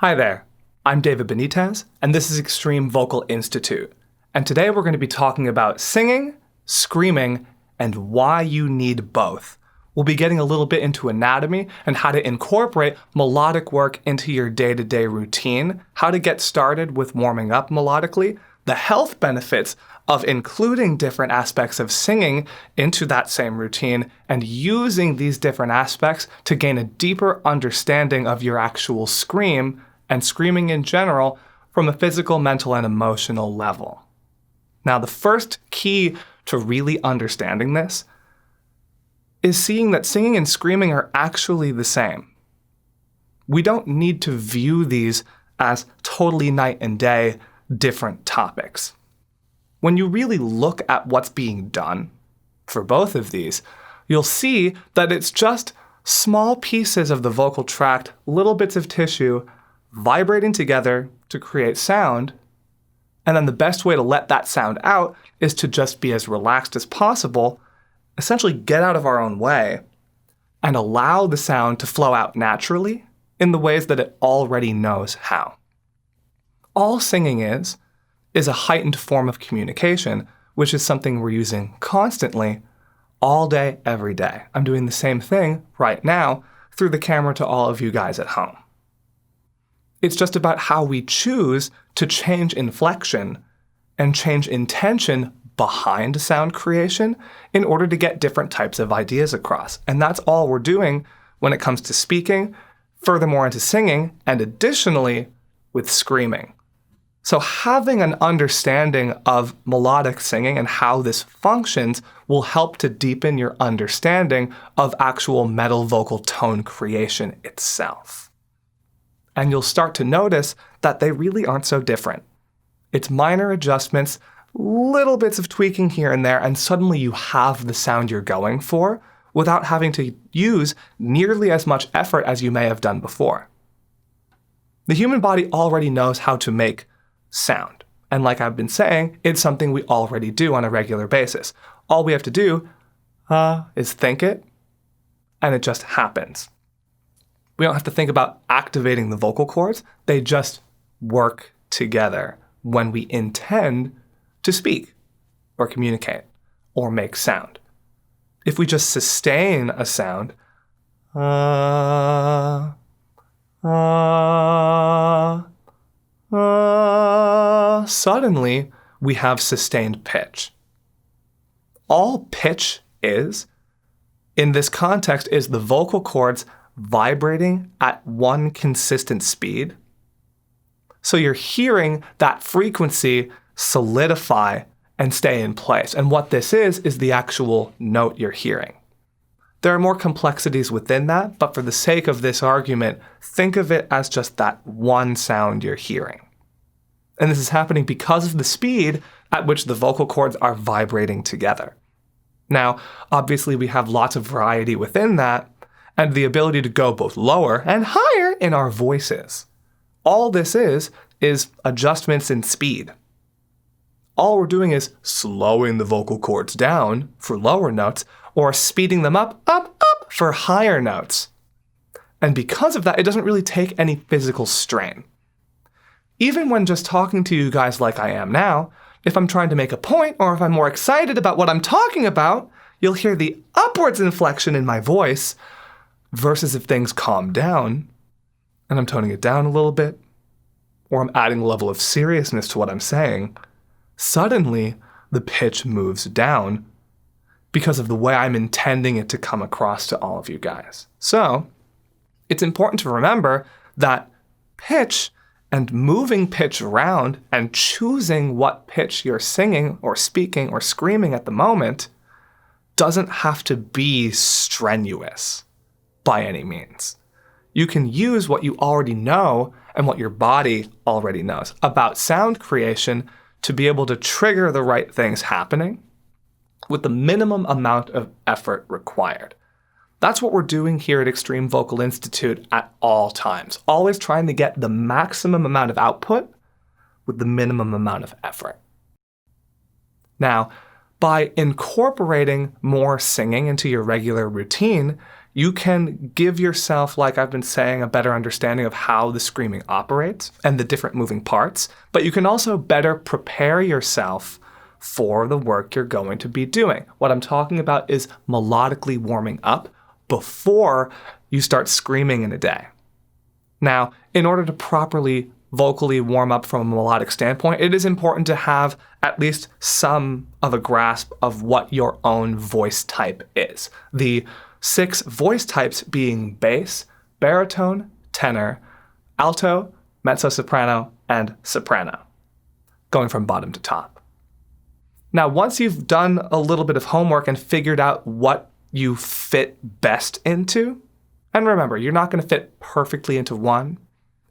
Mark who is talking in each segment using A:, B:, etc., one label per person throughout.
A: Hi there, I'm David Benitez, and this is Extreme Vocal Institute. And today we're going to be talking about singing, screaming, and why you need both. We'll be getting a little bit into anatomy and how to incorporate melodic work into your day-to-day routine, how to get started with warming up melodically, the health benefits of including different aspects of singing into that same routine, and using these different aspects to gain a deeper understanding of your actual scream and screaming in general from a physical, mental, and emotional level. Now, the first key to really understanding this is seeing that singing and screaming are actually the same. We don't need to view these as totally night and day different topics. When you really look at what's being done for both of these, you'll see that it's just small pieces of the vocal tract, little bits of tissue, vibrating together to create sound, and then the best way to let that sound out is to just be as relaxed as possible, essentially get out of our own way, and allow the sound to flow out naturally in the ways that it already knows how. All singing is a heightened form of communication, which is something we're using constantly, all day, every day. I'm doing the same thing right now through the camera to all of you guys at home. It's just about how we choose to change inflection and change intention behind sound creation in order to get different types of ideas across. And that's all we're doing when it comes to speaking, furthermore into singing, and additionally with screaming. So having an understanding of melodic singing and how this functions will help to deepen your understanding of actual metal vocal tone creation itself. And you'll start to notice that they really aren't so different. It's minor adjustments, little bits of tweaking here and there, and suddenly you have the sound you're going for without having to use nearly as much effort as you may have done before. The human body already knows how to make sound. And like I've been saying, it's something we already do on a regular basis. All we have to do is think it, and it just happens. We don't have to think about activating the vocal cords. They just work together when we intend to speak or communicate or make sound. If we just sustain a sound, suddenly we have sustained pitch. All pitch is, in this context, is the vocal cords vibrating at one consistent speed. So you're hearing that frequency solidify and stay in place. And what this is the actual note you're hearing. There are more complexities within that, but for the sake of this argument, think of it as just that one sound you're hearing. And this is happening because of the speed at which the vocal cords are vibrating together. Now, obviously we have lots of variety within that, and the ability to go both lower and higher in our voices. All this is adjustments in speed. All we're doing is slowing the vocal cords down for lower notes, or speeding them up for higher notes. And because of that, it doesn't really take any physical strain. Even when just talking to you guys like I am now, if I'm trying to make a point, or if I'm more excited about what I'm talking about, you'll hear the upwards inflection in my voice, versus if things calm down, and I'm toning it down a little bit, or I'm adding a level of seriousness to what I'm saying, suddenly the pitch moves down because of the way I'm intending it to come across to all of you guys. So it's important to remember that pitch and moving pitch around and choosing what pitch you're singing or speaking or screaming at the moment doesn't have to be strenuous by any means. You can use what you already know and what your body already knows about sound creation to be able to trigger the right things happening with the minimum amount of effort required. That's what we're doing here at Extreme Vocal Institute at all times, always trying to get the maximum amount of output with the minimum amount of effort. Now, by incorporating more singing into your regular routine, you can give yourself, like I've been saying, a better understanding of how the screaming operates and the different moving parts, but you can also better prepare yourself for the work you're going to be doing. What I'm talking about is melodically warming up before you start screaming in a day. Now, in order to properly vocally warm up from a melodic standpoint, it is important to have at least some of a grasp of what your own voice type is. The 6 voice types being bass, baritone, tenor, alto, mezzo-soprano, and soprano, going from bottom to top. Now, once you've done a little bit of homework and figured out what you fit best into, and remember, you're not going to fit perfectly into one.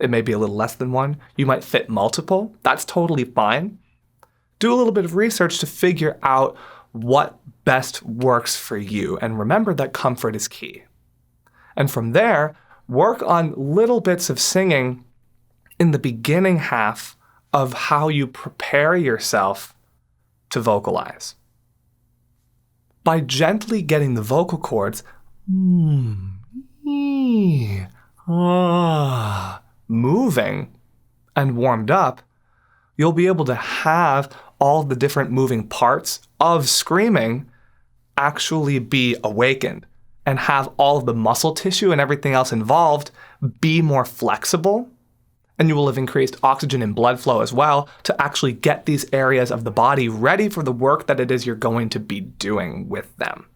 A: It may be a little less than one. You might fit multiple. That's totally fine. Do a little bit of research to figure out what best works for you. And remember that comfort is key. And from there, work on little bits of singing in the beginning half of how you prepare yourself to vocalize. By gently getting the vocal cords moving and warmed up, you'll be able to have all the different moving parts of screaming actually be awakened and have all of the muscle tissue and everything else involved be more flexible. And you will have increased oxygen and blood flow as well to actually get these areas of the body ready for the work that it is you're going to be doing with them.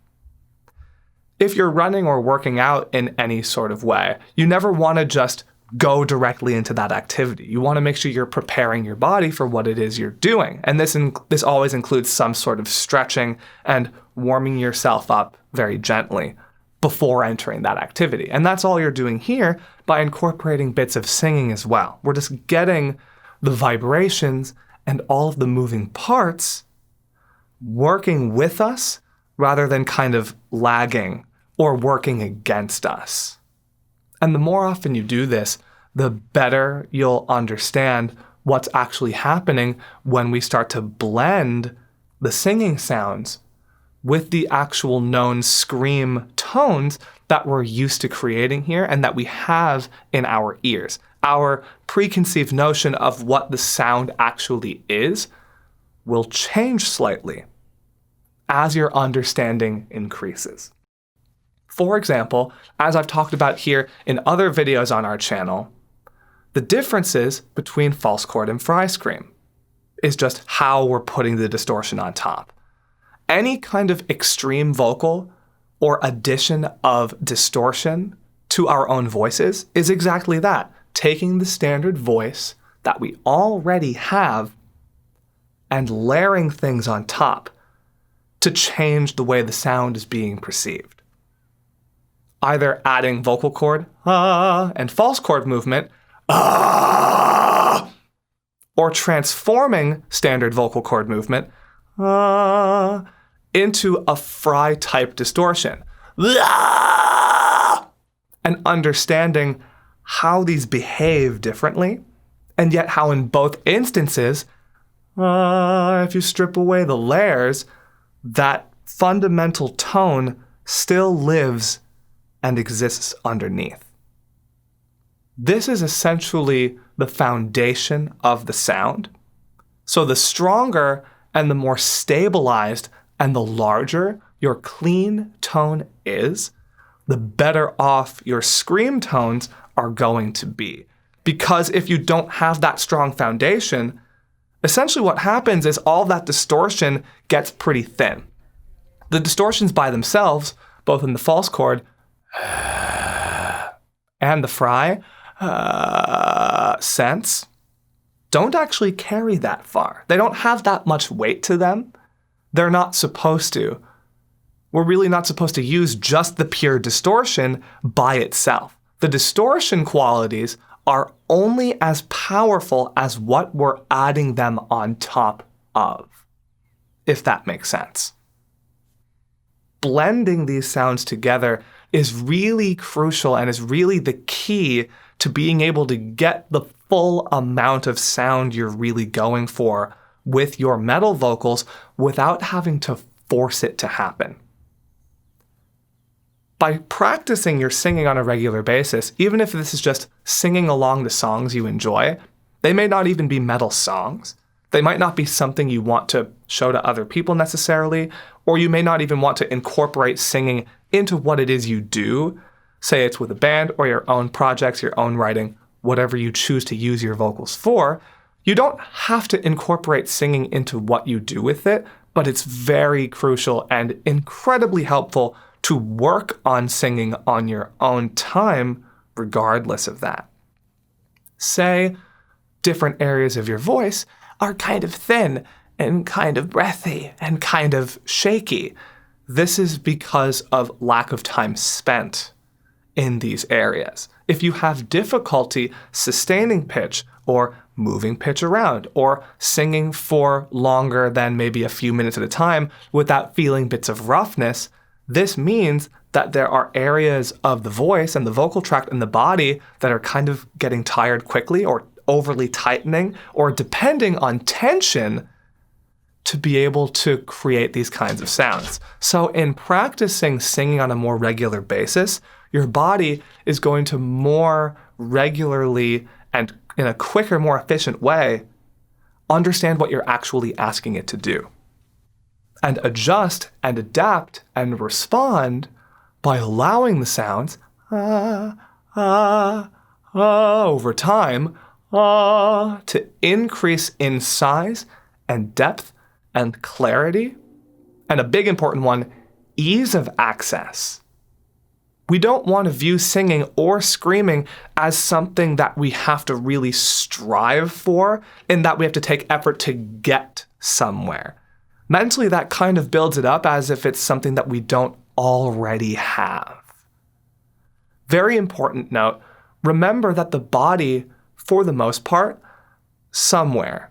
A: If you're running or working out in any sort of way, you never want to just go directly into that activity. You want to make sure you're preparing your body for what it is you're doing. And this always includes some sort of stretching and warming yourself up very gently before entering that activity. And that's all you're doing here by incorporating bits of singing as well. We're just getting the vibrations and all of the moving parts working with us rather than kind of lagging or working against us. And the more often you do this, the better you'll understand what's actually happening when we start to blend the singing sounds with the actual known scream tones that we're used to creating here and that we have in our ears. Our preconceived notion of what the sound actually is will change slightly as your understanding increases. For example, as I've talked about here in other videos on our channel, the differences between false chord and fry scream is just how we're putting the distortion on top. Any kind of extreme vocal or addition of distortion to our own voices is exactly that, taking the standard voice that we already have and layering things on top to change the way the sound is being perceived. Either adding vocal cord and false chord movement or transforming standard vocal cord movement into a fry type distortion and understanding how these behave differently, and yet how in both instances, if you strip away the layers, that fundamental tone still lives and exists underneath. This is essentially the foundation of the sound. So the stronger and the more stabilized and the larger your clean tone is, the better off your scream tones are going to be. Because if you don't have that strong foundation, essentially what happens is all that distortion gets pretty thin. The distortions by themselves, both in the false chord and the fry sense, don't actually carry that far. They don't have that much weight to them. They're not supposed to. We're really not supposed to use just the pure distortion by itself. The distortion qualities are only as powerful as what we're adding them on top of, if that makes sense. Blending these sounds together is really crucial and is really the key to being able to get the full amount of sound you're really going for with your metal vocals without having to force it to happen. By practicing your singing on a regular basis, even if this is just singing along to songs you enjoy, they may not even be metal songs. They might not be something you want to show to other people necessarily, or you may not even want to incorporate singing into what it is you do. Say it's with a band or your own projects, your own writing, whatever you choose to use your vocals for. You don't have to incorporate singing into what you do with it, but it's very crucial and incredibly helpful to work on singing on your own time, regardless of that. Say different areas of your voice are kind of thin and kind of breathy and kind of shaky. This is because of lack of time spent in these areas. If you have difficulty sustaining pitch or moving pitch around or singing for longer than maybe a few minutes at a time without feeling bits of roughness, this means that there are areas of the voice and the vocal tract and the body that are kind of getting tired quickly or overly tightening or depending on tension to be able to create these kinds of sounds. So in practicing singing on a more regular basis, your body is going to more regularly and in a quicker, more efficient way understand what you're actually asking it to do, and adjust and adapt and respond by allowing the sounds over time to increase in size and depth and clarity. And a big important one, ease of access. We don't want to view singing or screaming as something that we have to really strive for and that we have to take effort to get somewhere. Mentally, that kind of builds it up as if it's something that we don't already have. Very important note, remember that the body, for the most part, somewhere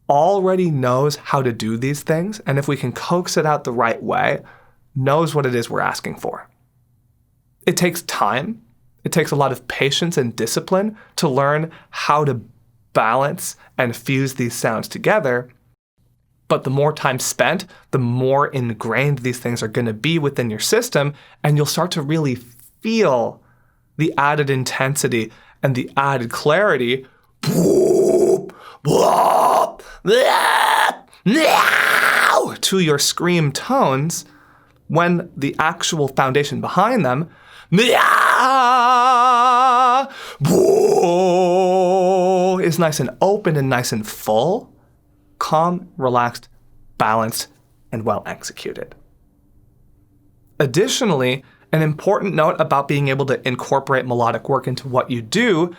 A: already knows how to do these things, and if we can coax it out the right way, knows what it is we're asking for. It takes time. It takes a lot of patience and discipline to learn how to balance and fuse these sounds together. But the more time spent, the more ingrained these things are going to be within your system, and you'll start to really feel the added intensity and the added clarity to your scream tones when the actual foundation behind them is nice and open and nice and full, calm, relaxed, balanced, and well executed. Additionally, an important note about being able to incorporate melodic work into what you do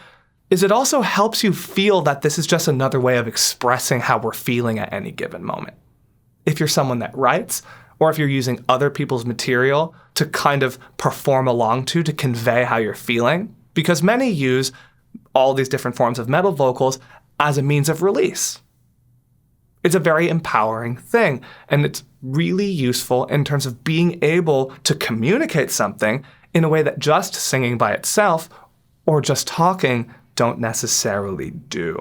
A: is it also helps you feel that this is just another way of expressing how we're feeling at any given moment. If you're someone that writes, or if you're using other people's material to kind of perform along to convey how you're feeling, because many use all these different forms of metal vocals as a means of release. It's a very empowering thing, and it's really useful in terms of being able to communicate something in a way that just singing by itself or just talking don't necessarily do.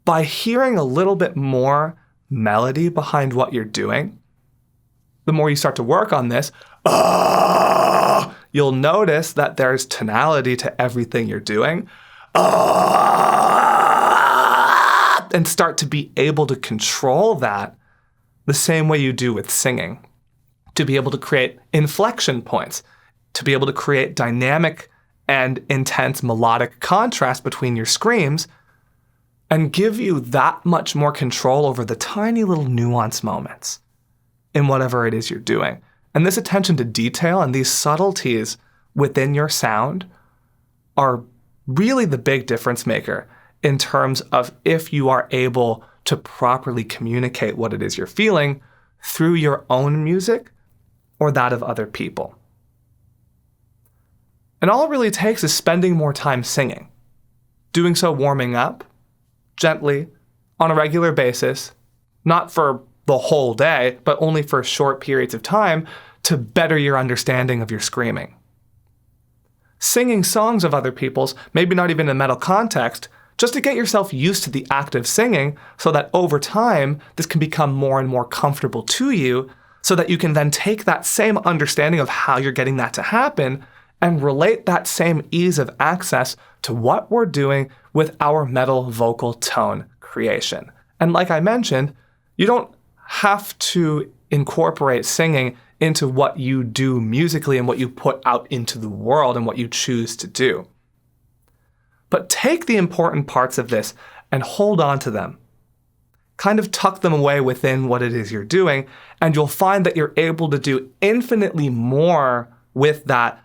A: By hearing a little bit more melody behind what you're doing, the more you start to work on this, you'll notice that there's tonality to everything you're doing, and start to be able to control that the same way you do with singing, to be able to create inflection points, to be able to create dynamic and intense melodic contrast between your screams, and give you that much more control over the tiny little nuance moments in whatever it is you're doing. And this attention to detail and these subtleties within your sound are really the big difference maker in terms of if you are able to properly communicate what it is you're feeling through your own music or that of other people. And all it really takes is spending more time singing, doing so warming up, gently, on a regular basis, not for the whole day, but only for short periods of time to better your understanding of your screaming. Singing songs of other people's, maybe not even in a metal context, just to get yourself used to the act of singing so that over time, this can become more and more comfortable to you so that you can then take that same understanding of how you're getting that to happen and relate that same ease of access to what we're doing with our metal vocal tone creation. And like I mentioned, you don't have to incorporate singing into what you do musically and what you put out into the world and what you choose to do. But take the important parts of this and hold on to them. Kind of tuck them away within what it is you're doing, and you'll find that you're able to do infinitely more with that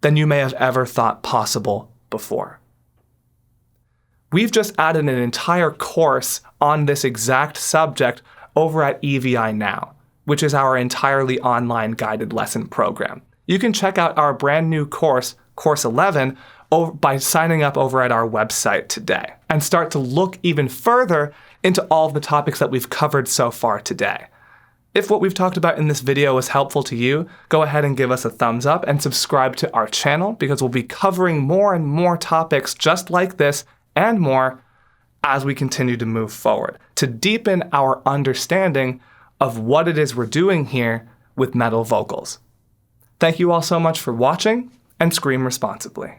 A: than you may have ever thought possible before. We've just added an entire course on this exact subject over at EVI NOW, which is our entirely online guided lesson program. You can check out our brand new course, Course 11, by signing up over at our website today and start to look even further into all of the topics that we've covered so far today. If what we've talked about in this video was helpful to you, go ahead and give us a thumbs up and subscribe to our channel, because we'll be covering more and more topics just like this and more as we continue to move forward to deepen our understanding of what it is we're doing here with metal vocals. Thank you all so much for watching, and scream responsibly.